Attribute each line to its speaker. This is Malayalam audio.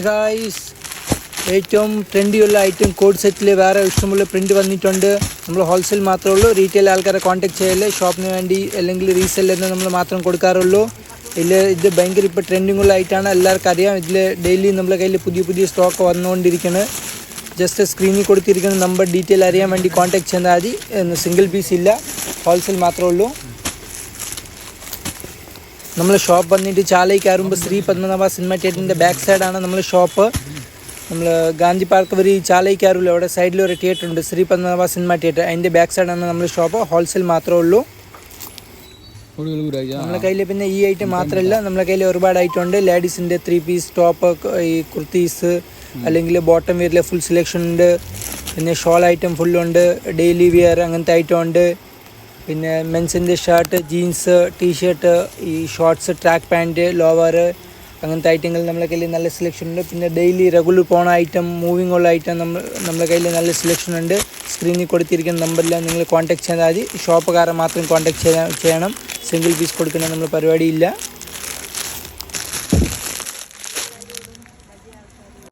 Speaker 1: ഗായ്സ്, ഏറ്റവും ട്രെൻഡിയുള്ള ഐറ്റം കോഡ് സെറ്റിൽ വേറെ ഇഷ്ടമുള്ള പ്രിൻറ്റ് വന്നിട്ടുണ്ട്. നമ്മൾ ഹോൾസെയിൽ മാത്രമേ ഉള്ളൂ, റീറ്റെയിൽ ആൾക്കാരെ കോൺടാക്ട് ചെയ്യല്ലേ. ഷോപ്പിന് വേണ്ടി അല്ലെങ്കിൽ റീസെല്ലെന്ന് നമ്മൾ മാത്രം കൊടുക്കാറുള്ളൂ. ഇത് ഭയങ്കര ഇപ്പോൾ ട്രെൻഡിങ് ഉള്ള ഐറ്റമാണ്, എല്ലാവർക്കും അറിയാം. ഇതിൽ ഡെയിലി നമ്മളെ കയ്യിൽ പുതിയ സ്റ്റോക്ക് വന്നുകൊണ്ടിരിക്കുന്നത്. ജസ്റ്റ് സ്ക്രീനിൽ കൊടുത്തിരിക്കുന്ന നമ്പർ ഡീറ്റെയിൽ അറിയാൻ വേണ്ടി കോൺടാക്ട് ചെയ്താൽ മതി. സിംഗിൾ പീസ് ഇല്ല, ഹോൾസെയിൽ മാത്രമേ ഉള്ളൂ. നമ്മൾ ഷോപ്പ് വന്നിട്ട് ചാലയ്ക്ക് കയറുമ്പോൾ ശ്രീ പത്മനാഭ സിനിമ തിയേറ്ററിൻ്റെ ബാക്ക് സൈഡാണ് നമ്മൾ ഷോപ്പ്. നമ്മൾ ഗാന്ധി പാർക്ക് വരെ ചാലയ്ക്ക് കയറില്ല, അവിടെ സൈഡിൽ ഒരു തിയേറ്റർ ഉണ്ട്, ശ്രീ പത്മനാഭ സിനിമ തിയേറ്റർ. അതിൻ്റെ ബാക്ക് സൈഡാണ് നമ്മൾ ഷോപ്പ്. ഹോൾസെയിൽ മാത്രമേ ഉള്ളൂ നമ്മളെ കയ്യിൽ. പിന്നെ ഈ ഐറ്റം മാത്രമല്ല, നമ്മളെ കയ്യിൽ ഒരുപാട് ഐറ്റം ഉണ്ട്. ലേഡീസിൻ്റെ 3 പീസ് ടോപ്പ്, ഈ കുർത്തീസ് അല്ലെങ്കിൽ ബോട്ടം വെയറിലെ ഫുൾ സെലക്ഷൻ ഉണ്ട്. പിന്നെ ഷോൾ ഐറ്റം ഫുള്ളുണ്ട്, ഡെയിലി വെയർ അങ്ങനത്തെ ഐറ്റം ഉണ്ട്. പിന്നെ മെൻസിൻ്റെ ഷർട്ട്, ജീൻസ്, ടീഷർട്ട്, ഈ ഷോർട്ട്സ്, ട്രാക്ക് പാൻറ്റ്, ലോവർ അങ്ങനത്തെ ഐറ്റങ്ങൾ നമ്മളെ കയ്യിൽ നല്ല സെലക്ഷൻ ഉണ്ട്. പിന്നെ ഡെയിലി റെഗുലർ പോണ ഐറ്റം, മൂവിങ് ഉള്ള ഐറ്റം നമ്മളെ കയ്യിൽ നല്ല സെലക്ഷൻ ഉണ്ട്. സ്ക്രീനിൽ കൊടുത്തിരിക്കുന്ന നമ്പറിൽ നിങ്ങൾ കോൺടാക്ട് ചെയ്താൽ മതി. ഷോപ്പുകാരെ മാത്രം കോൺടാക്ട് ചെയ്യണം, സിംഗിൾ പീസ് കൊടുക്കുന്ന നമ്മൾ പരിപാടിയില്ല.